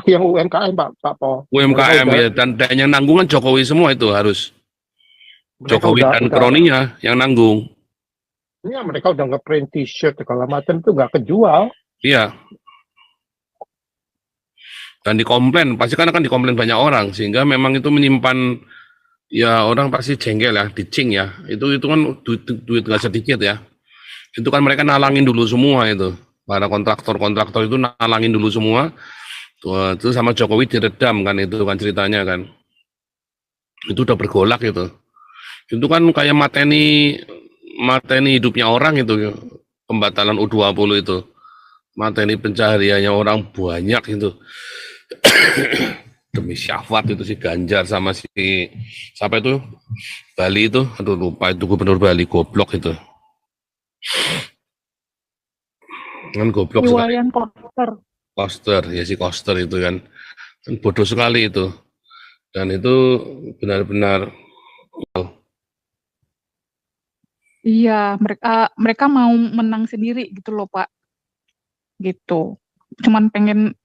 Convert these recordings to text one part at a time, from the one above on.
lagi yang UMKM Pak Po. UMKM ya, dan yang nanggung kan Jokowi semua itu harus. Jokowi dan kroninya yang nanggung. Iya, mereka udah nge-print t-shirt segala macam itu nggak kejual. Iya. Dan dikomplain, pasti kan akan dikomplain banyak orang, sehingga memang itu menyimpan, ya orang pasti jengkel ya, dicing ya. Itu kan duit nggak sedikit ya. Itu kan mereka nalangin dulu semua itu. Para kontraktor itu nalangin dulu semua. Tuh, itu sama Jokowi diredam kan, itu kan ceritanya kan. Itu udah bergolak itu. Itu kan kayak mateni hidupnya orang itu, pembatalan U20 itu. Mateni pencahariannya orang banyak itu. Demi syahwat itu si Ganjar sama si siapa itu Bali itu, aduh lupa itu gubernur Bali, goblok itu kan, goblok sekali. Koster ya, si Koster itu kan bodoh sekali itu, dan itu benar-benar iya, mereka mau menang sendiri gitu loh Pak, gitu. Cuman pengen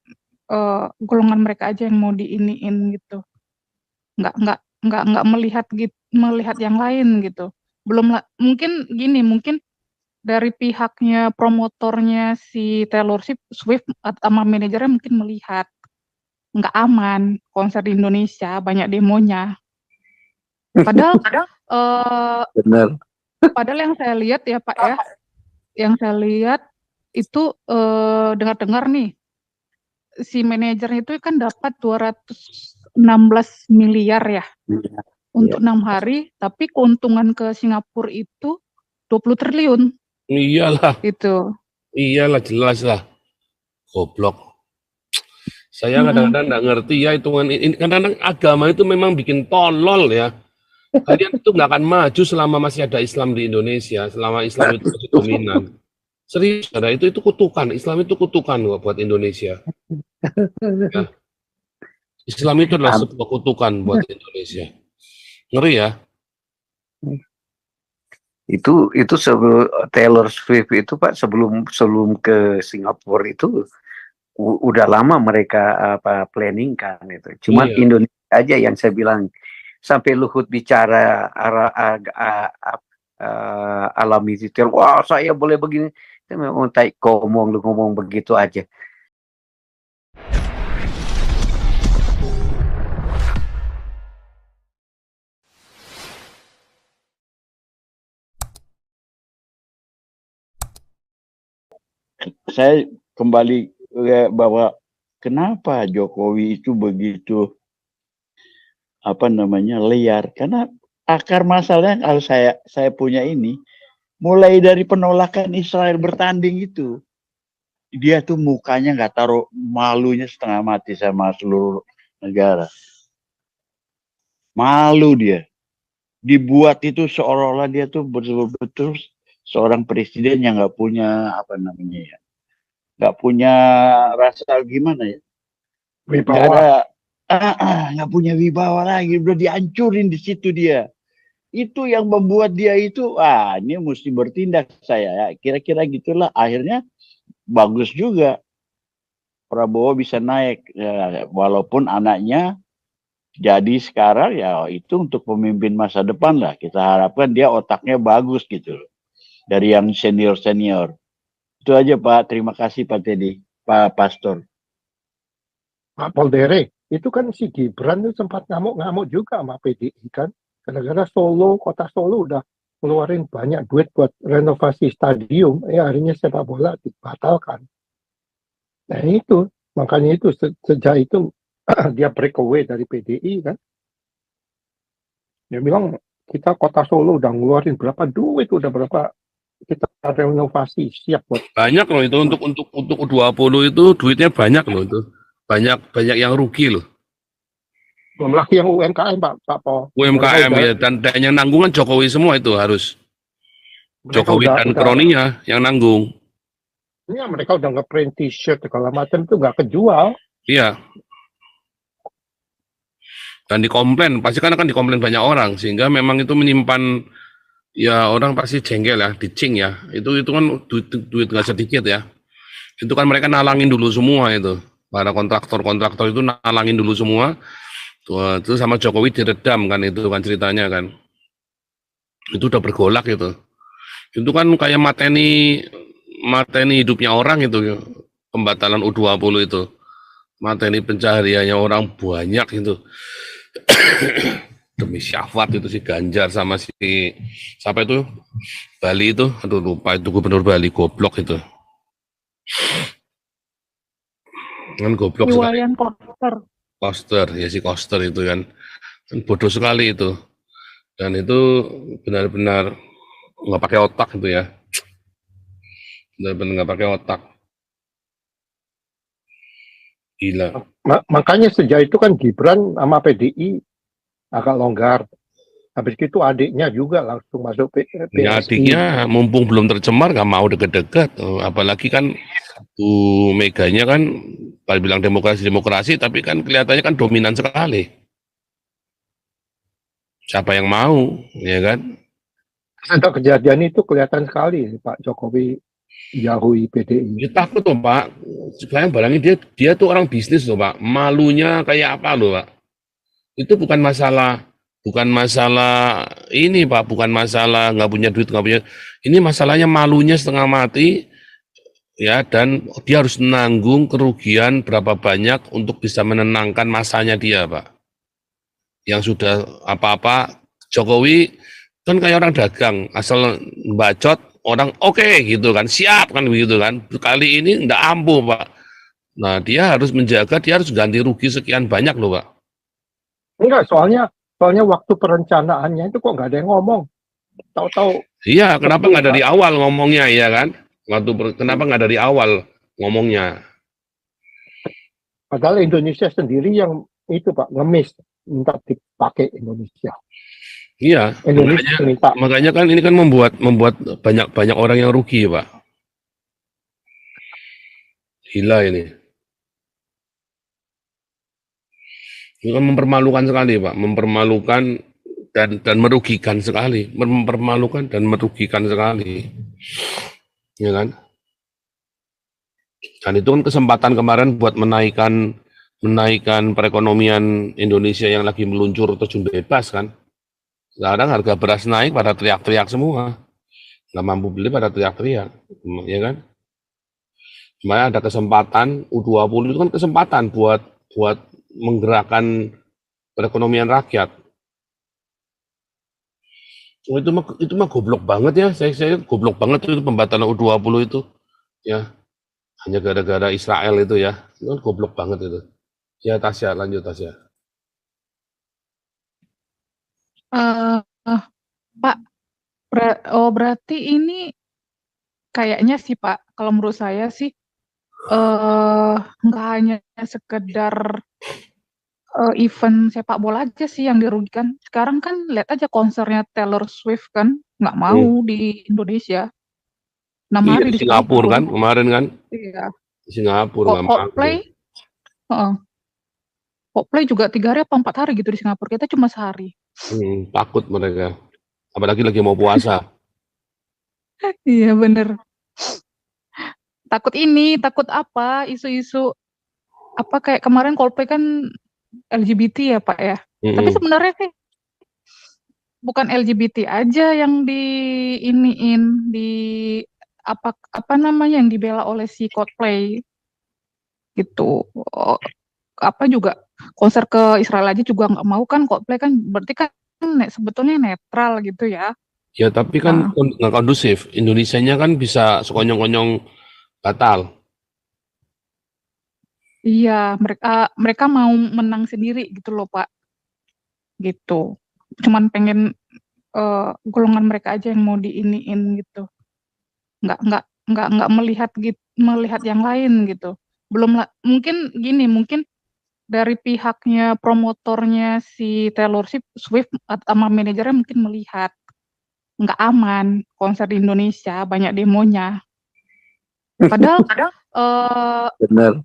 golongan mereka aja yang mau diiniin gitu, nggak melihat yang lain gitu. Mungkin gini, mungkin dari pihaknya promotornya si Taylor Swift sama manajernya mungkin melihat nggak aman konser di Indonesia, banyak demonya. Padahal benar. Padahal yang saya lihat ya Pak ya, yang saya lihat itu dengar-dengar nih, si manajernya itu kan dapat 216 miliar ya untuk 6 hari, tapi keuntungan ke Singapura itu 20 triliun. Iyalah. Itu. Iyalah, jelas lah. Goblok. Saya kadang-kadang nggak ngerti ya hitungan ini. Kadang-kadang agama itu memang bikin tolol ya. Kalian itu nggak akan maju selama masih ada Islam di Indonesia, selama Islam itu masih dominan. Serius, ada itu kutukan. Islam itu kutukan buat Indonesia. Ya. Islam itu adalah sebuah kutukan buat Indonesia. Ngeri ya. Itu sebelum Taylor Swift itu Pak, sebelum ke Singapura itu udah lama mereka planning kan itu. Cuman Indonesia aja yang saya bilang, sampai Luhut bicara alami detail, wah saya boleh begini. Itu memang tai komong, lu ngomong begitu aja. Saya kembali bahwa kenapa Jokowi itu begitu liar, karena akar masalahnya kalau saya punya ini mulai dari penolakan Israel bertanding itu, dia tuh mukanya nggak taruh malunya setengah mati sama seluruh negara, malu dia, dibuat itu seolah-olah dia tuh betul-betul seorang presiden yang nggak punya nggak punya rasa gimana ya, nggak punya wibawa lagi, udah dihancurin di situ dia. Itu yang membuat dia itu, ini mesti bertindak saya ya, kira-kira gitulah. Akhirnya bagus juga Prabowo bisa naik ya, walaupun anaknya jadi sekarang ya itu untuk pemimpin masa depan lah. Kita harapkan dia otaknya bagus gitu loh, dari yang senior. Itu aja Pak, terima kasih Pak Teddy, Pak Pastor. Pak Poldere, itu kan si Gibran itu sempat ngamuk-ngamuk juga sama PDI kan, gara-gara kota Solo udah ngeluarin banyak duit buat renovasi stadium, akhirnya sepak bola dibatalkan. Nah itu, makanya itu sejak itu dia break away dari PDI kan. Dia bilang kita kota Solo udah ngeluarin berapa duit, udah berapa kita renovasi siap buat. Banyak loh itu untuk U20 itu duitnya banyak loh itu. Banyak yang rugi loh. Belum lagi yang UMKM Pak Po. UMKM ya, dan yang nanggung kan Jokowi semua itu harus. Jokowi dan kroninya yang nanggung. Iya, mereka udah nge-print t-shirt segala macam itu nggak kejual. Iya. Dan dikomplain, pasti kan akan dikomplain banyak orang, sehingga memang itu menyimpan, ya orang pasti jengkel ya, dicing ya. Itu kan duit nggak sedikit ya. Itu kan mereka nalangin dulu semua itu. Para kontraktor-kontraktor itu nalangin dulu semua. Itu sama Jokowi diredam kan, itu kan ceritanya kan. Itu udah bergolak itu. Itu kan kayak mateni hidupnya orang itu, pembatalan U20 itu. Mateni pencahariannya orang banyak itu. Demi syahwat itu si Ganjar sama si siapa itu Bali itu, aduh lupa itu gubernur Bali, goblok itu. Kan goblok sekali. Iwayan Koster, ya si Koster itu kan bodoh sekali itu. Dan itu benar-benar nggak pakai otak itu ya. Benar-benar nggak pakai otak. Gila. Makanya sejak itu kan Gibran sama PDI agak longgar. Habis itu adiknya juga langsung masuk PSI. Ya, adiknya mumpung belum tercemar nggak mau deket-deket. Apalagi kan Bu Meganya kan kalau bilang demokrasi, tapi kan kelihatannya kan dominan sekali. Siapa yang mau, ya kan? Ada kejadian itu kelihatan sekali Pak Jokowi jauhi PDI. Ya takut tuh Pak. Sekarang barangnya dia tuh orang bisnis loh Pak. Malunya kayak apa loh Pak? Itu bukan masalah ini Pak, bukan masalah nggak punya duit, nggak punya. Ini masalahnya malunya setengah mati, ya, dan dia harus menanggung kerugian berapa banyak untuk bisa menenangkan masanya dia Pak. Yang sudah apa-apa, Jokowi kan kayak orang dagang, asal bacot orang oke gitu kan, siap kan begitu kan. Kali ini nggak ampuh Pak. Nah dia harus menjaga, dia harus ganti rugi sekian banyak loh Pak. Enggak, soalnya waktu perencanaannya itu kok nggak ada yang ngomong. Tahu-tahu. Iya, kenapa nggak dari awal ngomongnya ya kan? Kenapa nggak dari awal ngomongnya? Padahal Indonesia sendiri yang itu Pak ngemis minta dipakai Indonesia. Iya, Indonesia minta. makanya kan ini kan membuat banyak orang yang rugi Pak. Gila ini. Ini kan mempermalukan sekali Pak, mempermalukan dan merugikan sekali, mempermalukan dan merugikan sekali, ya kan? Dan itu kan kesempatan kemarin buat menaikkan perekonomian Indonesia yang lagi meluncur terjun bebas kan. Sekarang harga beras naik pada teriak-teriak semua, nggak mampu beli pada teriak-teriak, ya kan? Sebenarnya ada kesempatan U20 itu kan kesempatan buat menggerakkan perekonomian rakyat. Oh, itu mah goblok banget ya, saya goblok banget itu pembatalan U20 itu, ya hanya gara-gara Israel itu ya, itu kan goblok banget itu. Ya Tasya, lanjut Tasya. Pak, berarti ini kayaknya sih Pak, kalau menurut saya sih nggak hanya sekedar event sepak bola aja sih yang dirugikan. Sekarang kan lihat aja konsernya Taylor Swift kan nggak mau di Indonesia. 6 Iya hari di di Singapura kan kemarin kan, Iya. di Singapura nggak mau. Coldplay juga 3 hari apa 4 hari gitu di Singapura. Kita cuma sehari. Takut mereka, apalagi lagi mau puasa. Iya bener. Takut apa? Isu-isu apa kayak kemarin Coldplay kan LGBT ya Pak ya. Tapi sebenarnya sih bukan LGBT aja yang apa namanya yang dibela oleh si Coldplay gitu. Apa juga konser ke Israel aja juga nggak mau kan Coldplay kan berarti kan sebetulnya netral gitu ya. Ya tapi kan nggak kondusif. Indonesianya kan bisa sekonyong-konyong batal. Iya, mereka mau menang sendiri gitu loh Pak. Gitu. Cuman pengen golongan mereka aja yang mau diiniin gitu. Nggak melihat yang lain gitu. Mungkin gini, mungkin dari pihaknya promotornya si Taylor Swift sama manajernya mungkin melihat nggak aman konser di Indonesia, banyak demonya. Padahal Benar.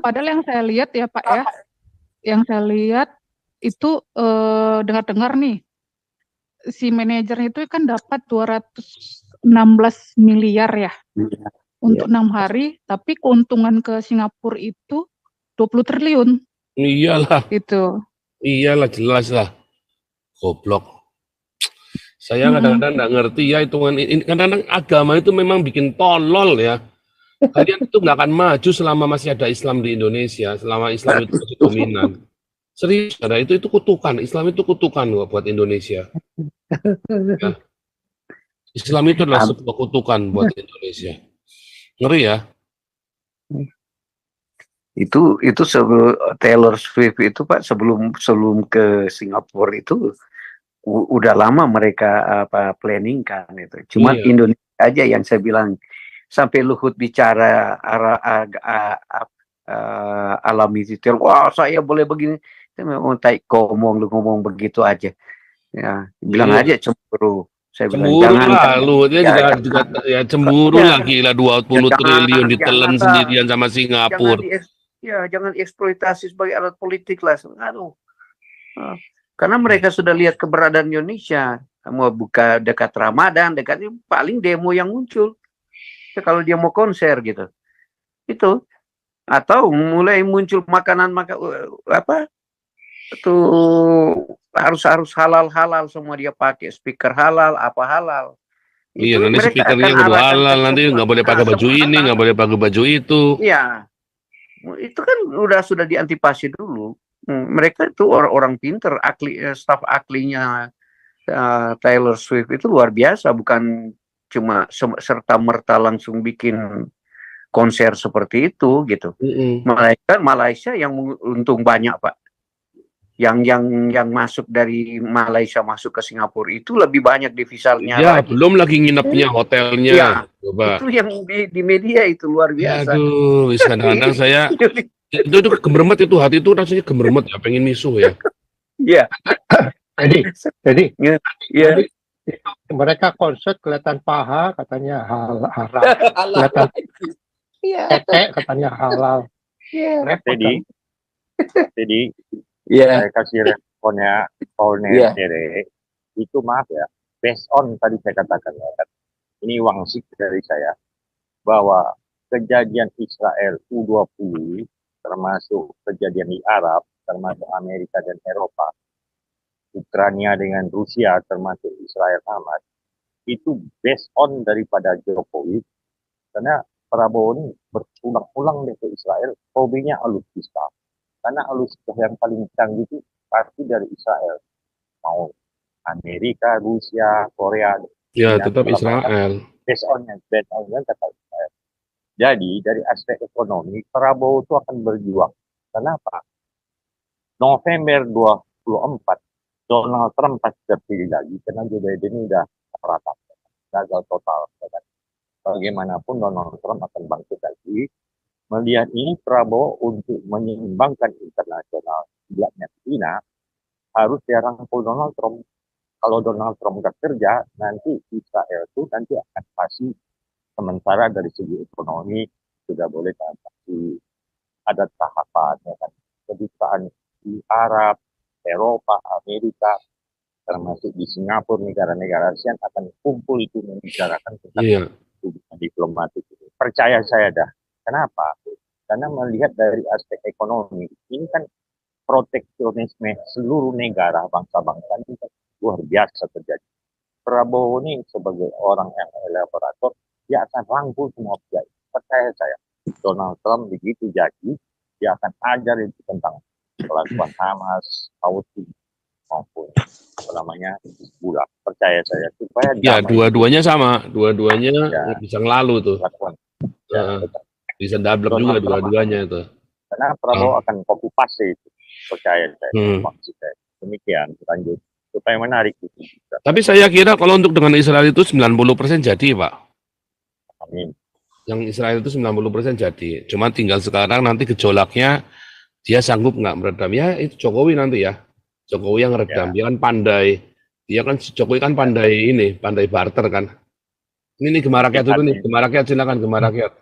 padahal yang saya lihat ya Pak ya, yang saya lihat itu dengar-dengar nih si manajernya itu kan dapat 216 miliar ya untuk 6 hari, tapi keuntungan ke Singapura itu 20 triliun Iyalah, itu. iyalah jelas lah. Goblok. Saya kadang-kadang nggak ngerti ya hitungan ini. Kadang-kadang agama itu memang bikin tolol ya. Kalian itu nggak akan maju selama masih ada Islam di Indonesia, selama Islam itu masih dominan. Serius, ada itu kutukan. Islam itu kutukan kok buat Indonesia. Ya. Islam itu adalah sebuah kutukan buat Indonesia. Ngeri ya. Itu sebelum Taylor Swift itu Pak, sebelum ke Singapura itu udah lama mereka planning kan itu. Cuman Iya. Indonesia aja yang saya bilang, sampai Luhut bicara alami detail, wah saya boleh begini. Itu memang lu ngomong begitu aja. Ya, bilang Iya. aja cemburu. Saya bilang Cemburu jangan lah, lu dia juga ya cemburu Ya. lah, gila 20 Ya, triliun ditelan jangan, sendirian sama Singapura. jangan eksploitasi sebagai alat politik lah. Aduh. Karena mereka sudah lihat keberadaan Indonesia. Mau buka dekat Ramadan, dekat paling demo yang muncul. Ya, kalau dia mau konser gitu. Itu. Atau mulai muncul makanan apa? Itu harus halal semua dia pakai, speaker halal, apa halal. Iya, Itu nanti mereka speakernya akan kudu arahkan halal, ke nanti semua. nggak boleh pakai baju semua ini, halal. nggak boleh pakai baju itu. Iya, itu kan sudah diantisipasi dulu. Mereka itu orang pinter, staf ahlinya Taylor Swift itu luar biasa, bukan cuma serta merta langsung bikin konser seperti itu gitu. Malaysia yang untung banyak Pak. Yang masuk dari Malaysia masuk ke Singapura itu lebih banyak divisalnya Ya, lagi. belum lagi nginepnya hotelnya. Ya, Coba. itu yang di media itu luar biasa. Aduh, kadang-kadang saya itu gemermet itu, hati itu rasanya gemermet ya, pengen misuh ya. Iya. Jadi Ya. mereka konser kelihatan paha katanya haram, kelihatan tete katanya halal. Repot kan? Jadi Iya. saya kasih responnya Paulnya itu maaf ya, based on tadi saya katakan ya, ini wangsik dari saya bahwa kejadian Israel U20 termasuk kejadian di Arab, termasuk Amerika dan Eropa, Ukraina dengan Rusia termasuk Israel Hamas, itu based on daripada Jokowi, karena Prabowo ini berulang-ulang ke Israel, hobinya alutsista. Karena alutsista yang paling canggih itu pasti dari Israel. Mau Amerika, Rusia, Korea. Ya, tetap Israel. Based on tetap Israel. Jadi dari aspek ekonomi, Prabowo itu akan berjuang. Kenapa? November 24, Donald Trump pasti terpilih lagi, karena Joe Biden udah rata. Gagal total. Bagaimanapun Donald Trump akan bangkit lagi. Melihat ini Prabowo untuk menyeimbangkan internasional belaknya China harus dia rangkul Donald Trump. Kalau Donald Trump nggak kerja, nanti Israel itu nanti akan pasti sementara dari segi ekonomi sudah boleh transaksi, ada tahapan ya kan, kedutaan di Arab, Eropa, Amerika, termasuk di Singapura, negara-negara ASEAN akan kumpul itu membicarakan tentang hubungan diplomatik ini. Percaya saya dah. Kenapa? Karena melihat dari aspek ekonomi, ini kan proteksionisme seluruh negara, bangsa-bangsa ini kan luar biasa terjadi. Prabowo ini sebagai orang yang elaborator, dia akan rangkul semua pihak. Percaya saya, Donald Trump begitu jadi, dia akan ajar itu tentang pelakuan Hamas, Houthi, maupun Hizbullah. Percaya saya, supaya ya dua-duanya sama, dua-duanya bisa ngelalu tuh. Bisa double juga dua-duanya itu. Karena Prabowo akan copy paste itu, percaya saya. Demikian, lanjut supaya menarik itu. Tapi saya kira kalau untuk dengan Israel itu 90% jadi, Pak. Amin. Yang Israel itu 90% jadi. Cuma tinggal sekarang nanti gejolaknya dia sanggup nggak meredam. Ya itu Jokowi nanti ya. Jokowi yang meredam. Dia kan pandai. Jokowi kan pandai barter kan. Ini Gemah Rakyat itu nih, Gemah Rakyat silakan Gemah Rakyat.